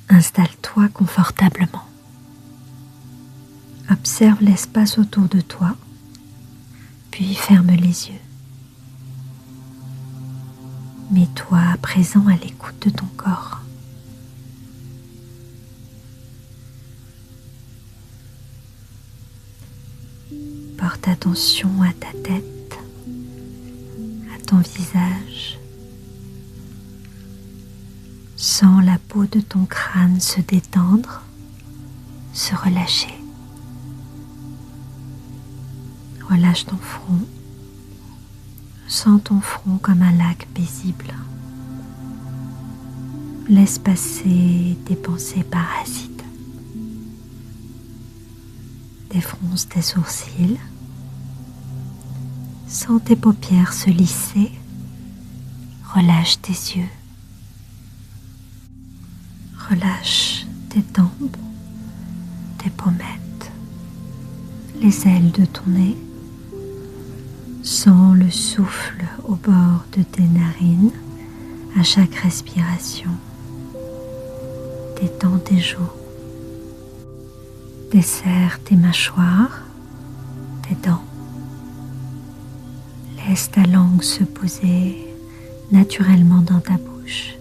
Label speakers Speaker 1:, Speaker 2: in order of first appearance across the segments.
Speaker 1: Installe-toi confortablement. Observe l'espace autour de toi, puis ferme les yeux. Mets-toi à présent à l'écoute de ton corps. Porte attention à ta tête, à ton visage. Sens la peau de ton crâne se détendre, se relâcher. Relâche ton front. Sens ton front comme un lac paisible. Laisse passer tes pensées parasites. Défronce tes sourcils. Sens tes paupières se lisser. Relâche tes yeux. Relâche tes tempes, tes pommettes, les ailes de ton nez. Sens le souffle au bord de tes narines à chaque respiration. Détends tes joues. Desserre tes mâchoires, tes dents. Laisse ta langue se poser naturellement dans ta bouche.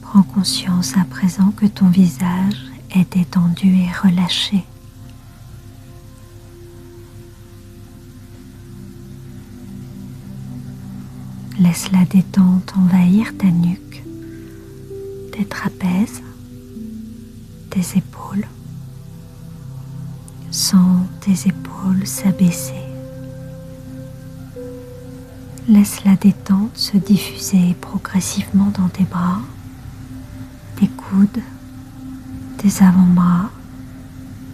Speaker 1: Prends conscience à présent que ton visage est détendu et relâché. Laisse la détente envahir ta nuque, tes trapèzes, tes épaules. Sens tes épaules s'abaisser. Laisse la détente se diffuser progressivement dans tes bras, tes coudes, tes avant-bras,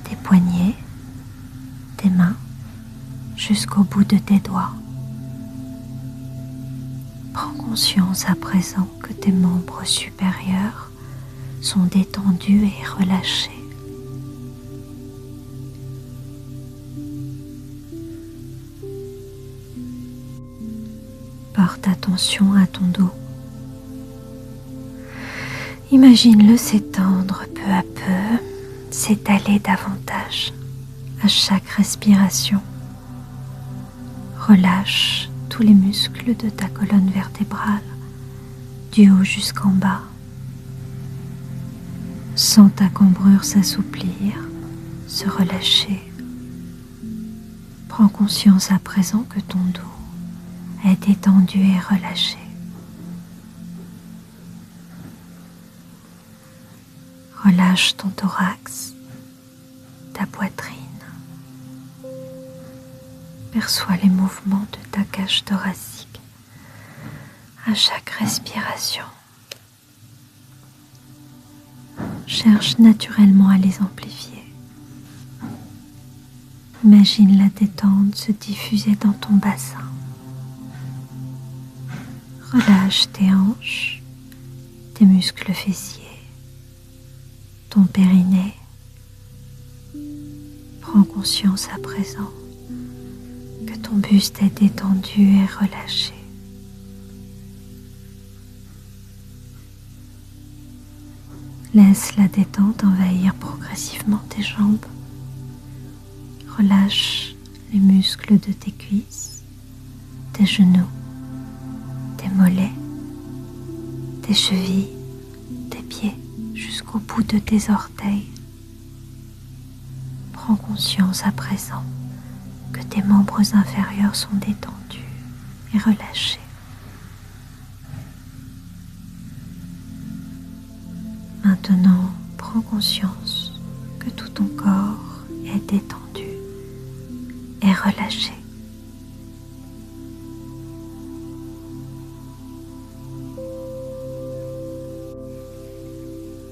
Speaker 1: tes poignets, tes mains, jusqu'au bout de tes doigts. Prends conscience à présent que tes membres supérieurs sont détendus et relâchés. Porte attention à ton dos. Imagine-le s'étendre peu à peu, s'étaler davantage à chaque respiration. Relâche tous les muscles de ta colonne vertébrale, du haut jusqu'en bas. Sens ta cambrure s'assouplir, se relâcher. Prends conscience à présent que ton dos est détendu et relâché. Relâche ton thorax, ta poitrine. Perçois les mouvements de ta cage thoracique à chaque respiration. Cherche naturellement à les amplifier. Imagine la détente se diffuser dans ton bassin. Relâche tes hanches, tes muscles fessiers, ton périnée. Prends conscience à présent que ton buste est détendu et relâché. Laisse la détente envahir progressivement tes jambes. Relâche les muscles de tes cuisses, tes genoux, tes mollets, tes chevilles, tes pieds jusqu'au bout de tes orteils. Prends conscience à présent que tes membres inférieurs sont détendus et relâchés. Maintenant, prends conscience que tout ton corps est détendu et relâché.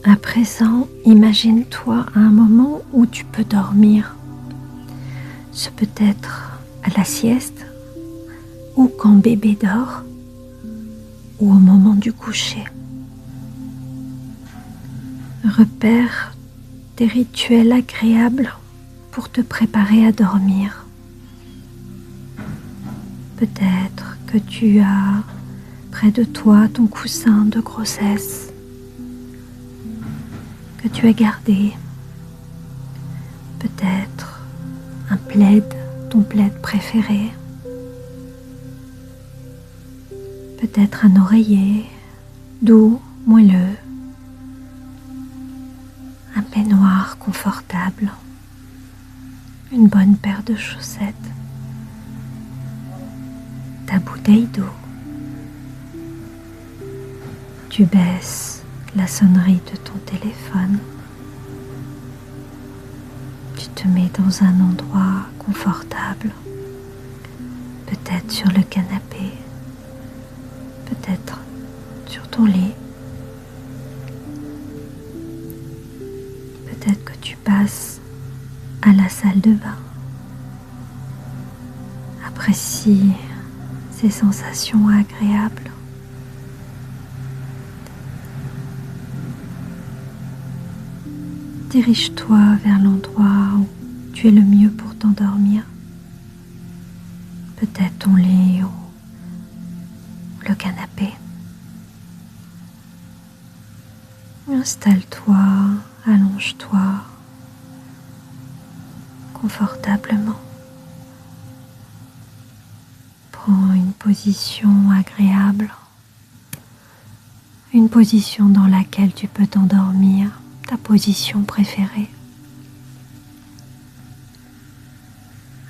Speaker 1: À présent, imagine-toi à un moment où tu peux dormir. Ce peut être à la sieste, ou quand bébé dort, ou au moment du coucher. Repère des rituels agréables pour te préparer à dormir. Peut-être que tu as près de toi ton coussin de grossesse que tu as gardé. Peut-être un plaid, ton plaid préféré. Peut-être un oreiller doux, moelleux. Un peignoir confortable. Une bonne paire de chaussettes. Ta bouteille d'eau. Tu baisses la sonnerie de ton téléphone. Tu te mets dans un endroit confortable, peut-être sur le canapé, peut-être sur ton lit. Peut-être que tu passes à la salle de bain. Apprécie ces sensations agréables. Dirige-toi vers l'endroit où tu es le mieux pour t'endormir. Peut-être ton lit ou le canapé. Installe-toi, allonge-toi confortablement. Prends une position agréable, une position dans laquelle tu peux t'endormir, ta position préférée.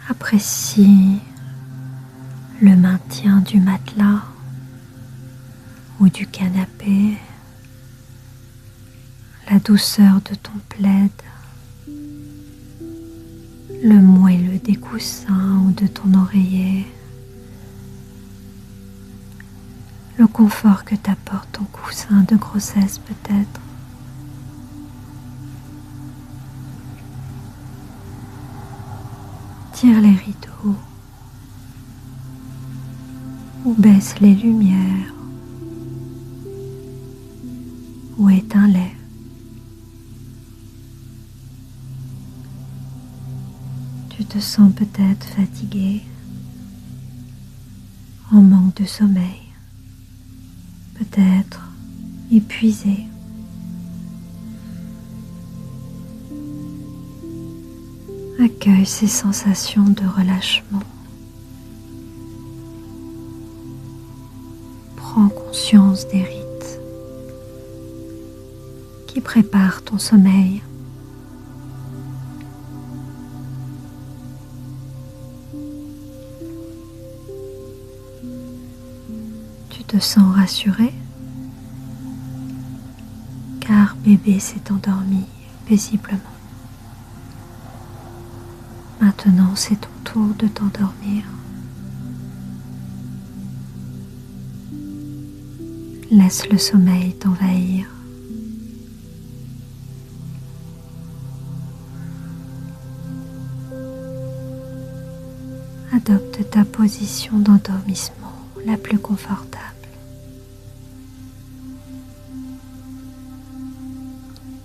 Speaker 1: Apprécie le maintien du matelas ou du canapé, la douceur de ton plaid, le moelleux des coussins ou de ton oreiller, le confort que t'apporte ton coussin de grossesse peut-être. Tire les rideaux ou baisse les lumières ou éteins-les. Tu te sens peut-être fatigué, en manque de sommeil, peut-être épuisé. Accueille ces sensations de relâchement. Prends conscience des rites qui préparent ton sommeil. Tu te sens rassuré car bébé s'est endormi paisiblement. Maintenant, c'est ton tour de t'endormir. Laisse le sommeil t'envahir. Adopte ta position d'endormissement la plus confortable.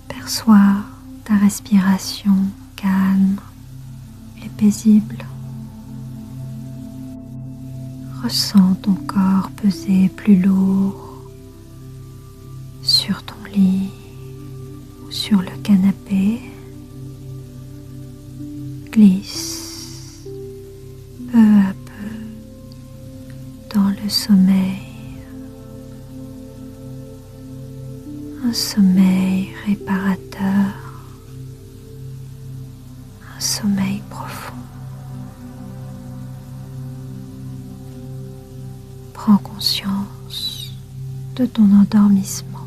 Speaker 1: Perçois ta respiration calme et paisible. Ressens ton corps peser plus lourd sur ton lit ou sur le canapé. Glisse peu à peu dans le sommeil. Un sommeil réparateur. Un sommeil profond. Prends conscience de ton endormissement.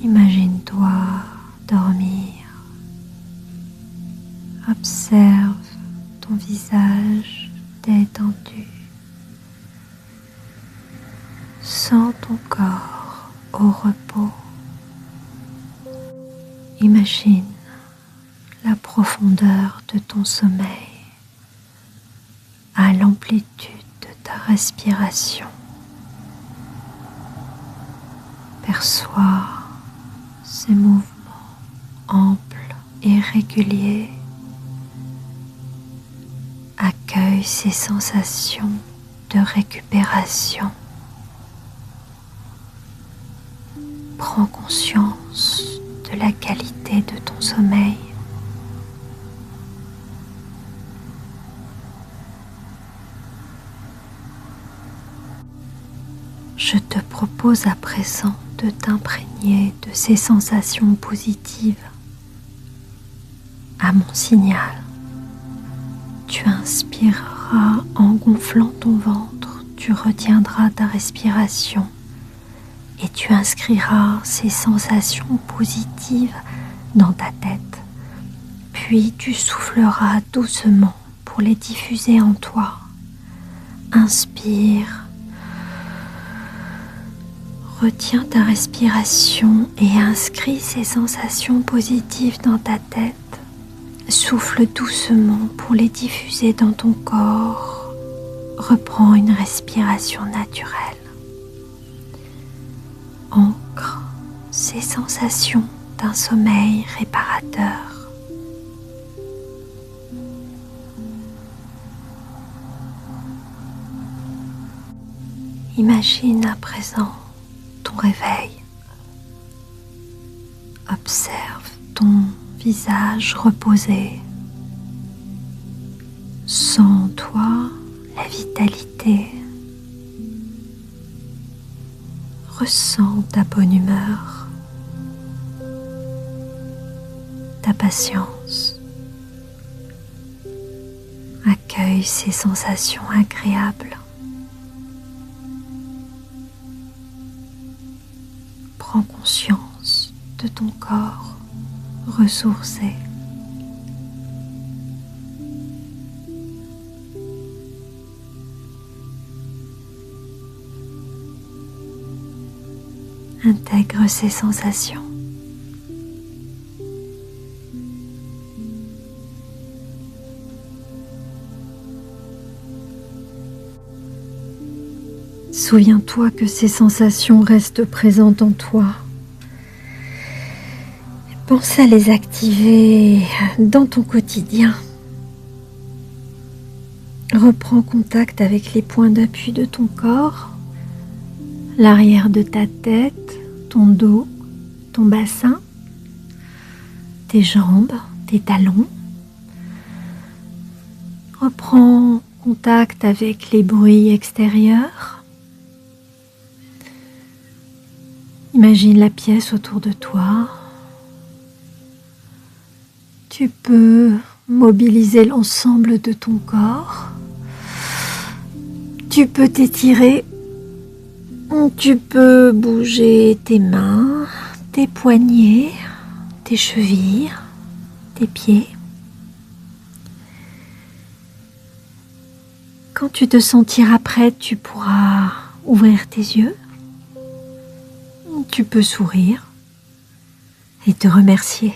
Speaker 1: Imagine-toi dormir. Observe ton visage détendu. Sens ton corps au repos. Imagine la profondeur de ton sommeil à l'amplitude de ta respiration. Perçois ces mouvements amples et réguliers. Accueille ces sensations de récupération. Prends conscience de la qualité de ton sommeil. Je te propose à présent de t'imprégner de ces sensations positives. À mon signal, tu inspireras en gonflant ton ventre, tu retiendras ta respiration et tu inscriras ces sensations positives dans ta tête. Puis tu souffleras doucement pour les diffuser en toi. Inspire. Retiens ta respiration et inscris ces sensations positives dans ta tête. Souffle doucement pour les diffuser dans ton corps. Reprends une respiration naturelle. Ancre ces sensations d'un sommeil réparateur. Imagine à présent ton réveil. Observe ton visage reposé. Sens en toi la vitalité. Ressens ta bonne humeur, ta patience. Accueille ces sensations agréables. Prends conscience de ton corps ressourcé. Intègre ces sensations. Souviens-toi que ces sensations restent présentes en toi. Pense à les activer dans ton quotidien. Reprends contact avec les points d'appui de ton corps, l'arrière de ta tête, ton dos, ton bassin, tes jambes, tes talons. Reprends contact avec les bruits extérieurs. Imagine la pièce autour de toi. Tu peux mobiliser l'ensemble de ton corps. Tu peux t'étirer. Tu peux bouger tes mains, tes poignets, tes chevilles, tes pieds. Quand tu te sentiras prête, tu pourras ouvrir tes yeux. Tu peux sourire et te remercier.